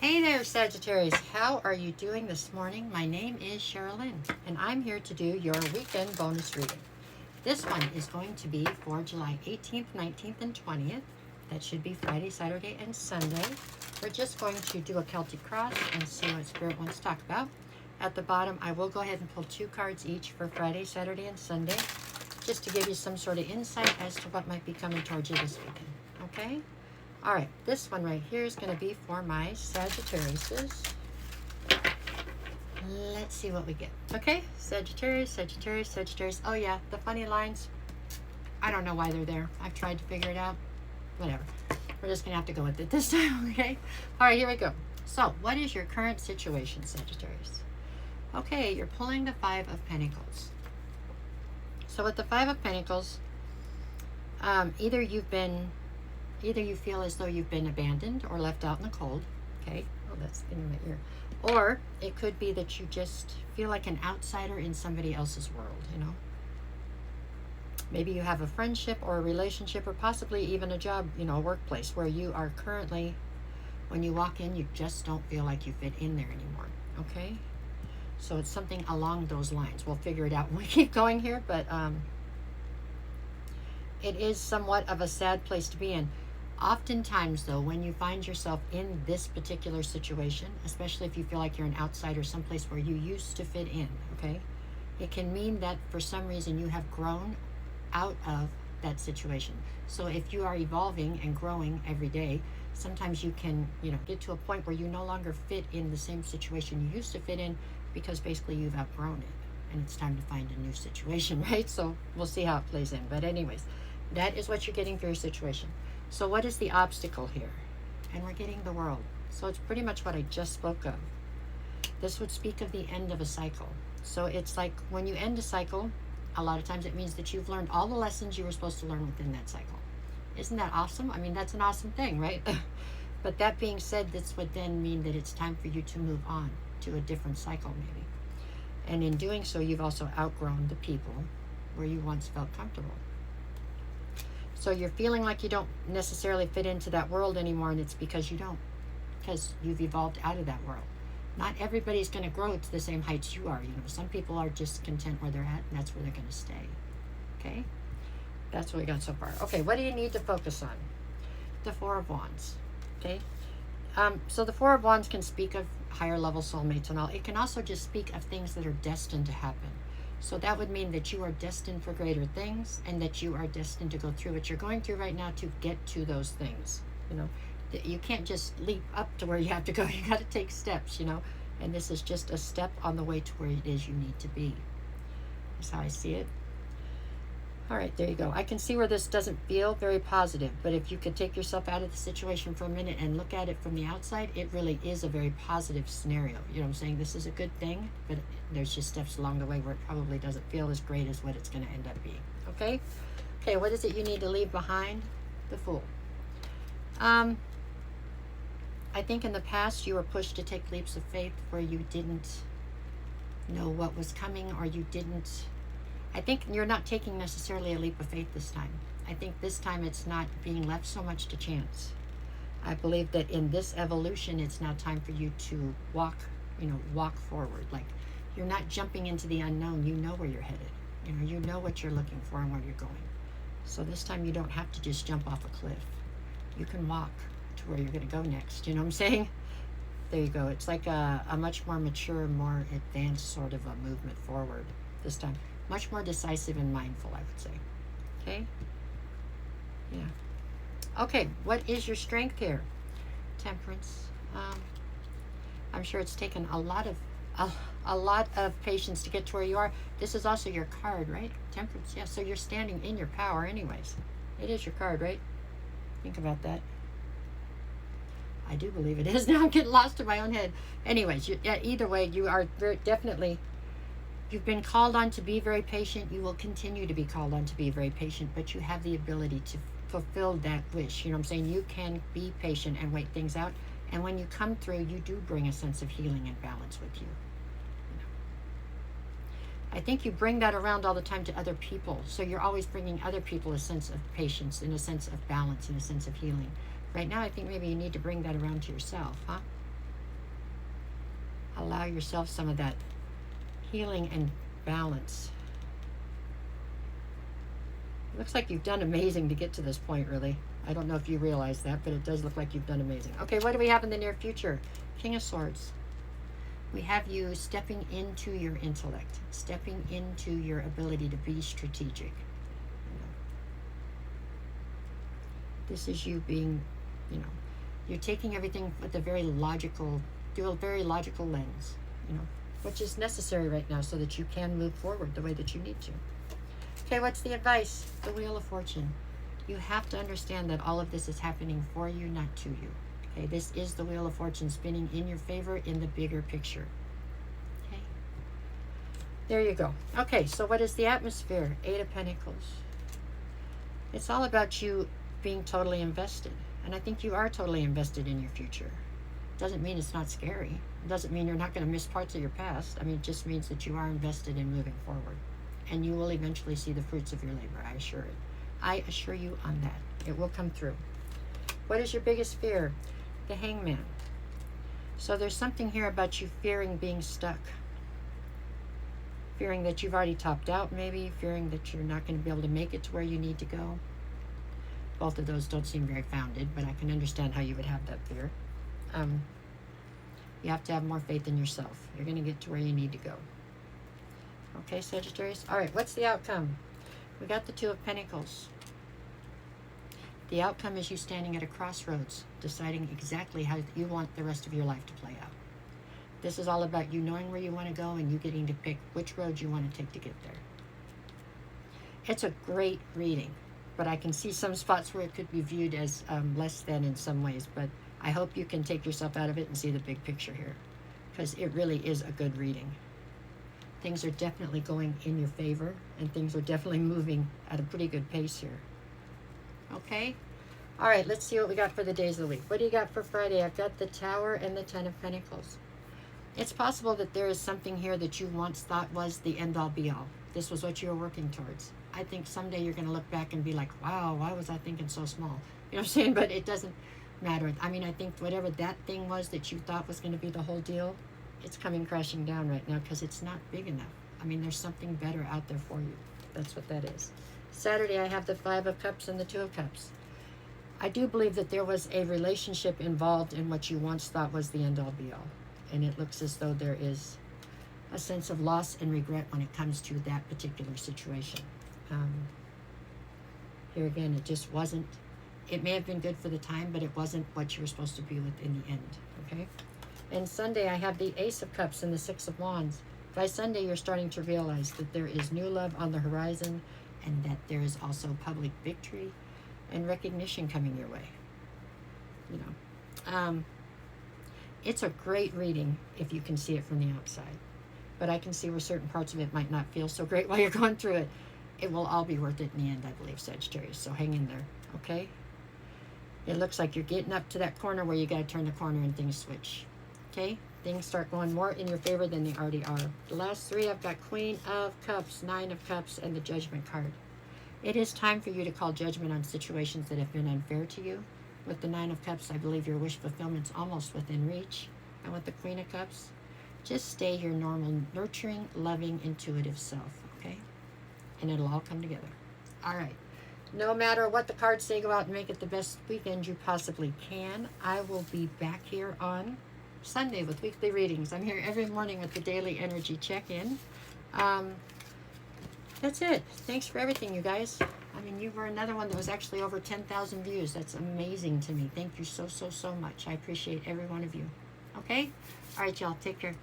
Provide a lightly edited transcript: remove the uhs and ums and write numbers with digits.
Hey there, Sagittarius. How are you doing this morning? My name is Sherilyn, and I'm here to do your weekend bonus reading. This one is going to be for July 18th, 19th, and 20th. That should be Friday, Saturday, and Sunday. We're just going to do a Celtic cross and see what Spirit wants to talk about. At the bottom, I will go ahead and pull 2 cards each for Friday, Saturday, and Sunday, just to give you some sort of insight as to what might be coming towards you this weekend. Okay? All right, this one right here is going to be for my Sagittariuses. Let's see what we get. Okay, Sagittarius, Sagittarius, Sagittarius. Oh yeah, the funny lines. I don't know why they're there. I've tried to figure it out. Whatever. We're just going to have to go with it this time, okay? All right, here we go. So, what is your current situation, Sagittarius? Okay, you're pulling the 5 of Pentacles. So with the 5 of Pentacles, either you feel as though you've been abandoned or left out in the cold. Okay. Oh, that's in my ear. Or it could be that you just feel like an outsider in somebody else's world, you know. Maybe you have a friendship or a relationship or possibly even a job, you know, a workplace where you are currently, when you walk in, you just don't feel like you fit in there anymore. Okay. So it's something along those lines. We'll figure it out when we keep going here, but it is somewhat of a sad place to be in. Oftentimes, though, when you find yourself in this particular situation, especially if you feel like you're an outsider, someplace where you used to fit in, okay, it can mean that for some reason you have grown out of that situation. So if you are evolving and growing every day, sometimes you can, you know, get to a point where you no longer fit in the same situation you used to fit in because basically you've outgrown it and it's time to find a new situation, right? So we'll see how it plays in. But anyways, that is what you're getting for your situation. So what is the obstacle here? And we're getting the World. So it's pretty much what I just spoke of. This would speak of the end of a cycle. So it's like when you end a cycle, a lot of times it means that you've learned all the lessons you were supposed to learn within that cycle. Isn't that awesome? I mean, that's an awesome thing, right? But that being said, this would then mean that it's time for you to move on to a different cycle maybe. And in doing so, you've also outgrown the people where you once felt comfortable. So you're feeling like you don't necessarily fit into that world anymore, and it's because you don't, because you've evolved out of that world. Not everybody's going to grow to the same heights you are. You know, some people are just content where they're at, and that's where they're going to stay. Okay? That's what we got so far. Okay, what do you need to focus on? The 4 of Wands. Okay? So the 4 of Wands can speak of higher level soulmates and all. It can also just speak of things that are destined to happen. So that would mean that you are destined for greater things and that you are destined to go through what you're going through right now to get to those things. You know, you can't just leap up to where you have to go. You got to take steps, you know, and this is just a step on the way to where it is you need to be. That's how I see it. All right, there you go. I can see where this doesn't feel very positive, but if you could take yourself out of the situation for a minute and look at it from the outside, it really is a very positive scenario. You know what I'm saying? This is a good thing, but there's just steps along the way where it probably doesn't feel as great as what it's going to end up being. Okay? Okay, what is it you need to leave behind? The Fool. I think in the past you were pushed to take leaps of faith where you didn't know what was coming, or you didn't. I think you're not taking necessarily a leap of faith this time. I think this time it's not being left so much to chance. I believe that in this evolution, it's now time for you to walk forward. Like, you're not jumping into the unknown. You know where you're headed. You know what you're looking for and where you're going. So this time you don't have to just jump off a cliff. You can walk to where you're going to go next. You know what I'm saying? There you go. It's like a much more mature, more advanced sort of a movement forward this time. Much more decisive and mindful, I would say. Okay? Yeah. Okay, what is your strength here? Temperance. I'm sure it's taken a lot of patience to get to where you are. This is also your card, right? Temperance. Yeah, so you're standing in your power anyways. It is your card, right? Think about that. I do believe it is. Now I'm getting lost in my own head. Anyways, either way, you are definitely... You've been called on to be very patient. You will continue to be called on to be very patient, but you have the ability to fulfill that wish. You know what I'm saying? You can be patient and wait things out. And when you come through, you do bring a sense of healing and balance with you. I think you bring that around all the time to other people. So you're always bringing other people a sense of patience and a sense of balance and a sense of healing. Right now, I think maybe you need to bring that around to yourself, huh? Allow yourself some of that healing and balance. It looks like you've done amazing to get to this point, really. I don't know if you realize that, but it does look like you've done amazing. Okay, what do we have in the near future? King of Swords. We have you stepping into your intellect, stepping into your ability to be strategic. This is you being, you're taking everything with a very logical, through a very logical lens, which is necessary right now so that you can move forward the way that you need to. Okay, what's the advice? The Wheel of Fortune. You have to understand that all of this is happening for you, not to you. Okay, this is the Wheel of Fortune spinning in your favor in the bigger picture. Okay, there you go. Okay, so what is the atmosphere? 8 of Pentacles. It's all about you being totally invested. And I think you are totally invested in your future. Doesn't mean it's not scary. It doesn't mean you're not going to miss parts of your past. I mean, it just means that you are invested in moving forward. And you will eventually see the fruits of your labor, I assure it. I assure you on that. It will come through. What is your biggest fear? The Hangman. So there's something here about you fearing being stuck. Fearing that you've already topped out, maybe. Fearing that you're not going to be able to make it to where you need to go. Both of those don't seem very founded, but I can understand how you would have that fear. You have to have more faith in yourself. You're going to get to where you need to go. Okay, Sagittarius? All right, what's the outcome? We got the 2 of Pentacles. The outcome is you standing at a crossroads, deciding exactly how you want the rest of your life to play out. This is all about you knowing where you want to go and you getting to pick which road you want to take to get there. It's a great reading, but I can see some spots where it could be viewed as less than in some ways, but I hope you can take yourself out of it and see the big picture here, because it really is a good reading. Things are definitely going in your favor, and things are definitely moving at a pretty good pace here. Okay? All right, let's see what we got for the days of the week. What do you got for Friday? I've got the Tower and the 10 of Pentacles. It's possible that there is something here that you once thought was the end-all be-all. This was what you were working towards. I think someday you're going to look back and be like, wow, why was I thinking so small? You know what I'm saying? But it doesn't matter. I mean, I think whatever that thing was that you thought was going to be the whole deal, it's coming crashing down right now because it's not big enough. I mean, there's something better out there for you. That's what that is. Saturday, I have the 5 of Cups and the 2 of Cups. I do believe that there was a relationship involved in what you once thought was the end-all be-all. And it looks as though there is a sense of loss and regret when it comes to that particular situation. Here again, it just wasn't, it may have been good for the time, but it wasn't what you were supposed to be with in the end, okay? And Sunday, I have the Ace of Cups and the 6 of Wands. By Sunday, you're starting to realize that there is new love on the horizon and that there is also public victory and recognition coming your way. You know, it's a great reading if you can see it from the outside. But I can see where certain parts of it might not feel so great while you're going through it. It will all be worth it in the end, I believe, Sagittarius. So hang in there, okay? It looks like you're getting up to that corner where you got to turn the corner and things switch. Okay? Things start going more in your favor than they already are. The last 3, I've got Queen of Cups, 9 of Cups, and the Judgment card. It is time for you to call judgment on situations that have been unfair to you. With the 9 of Cups, I believe your wish fulfillment's almost within reach. And with the Queen of Cups, just stay your normal, nurturing, loving, intuitive self, okay? And it'll all come together. All right. No matter what the cards say, go out and make it the best weekend you possibly can. I will be back here on Sunday with weekly readings. I'm here every morning with the daily energy check-in. That's it. Thanks for everything, you guys. I mean, you were another one that was actually over 10,000 views. That's amazing to me. Thank you so, so, so much. I appreciate every one of you. Okay? All right, y'all. Take care.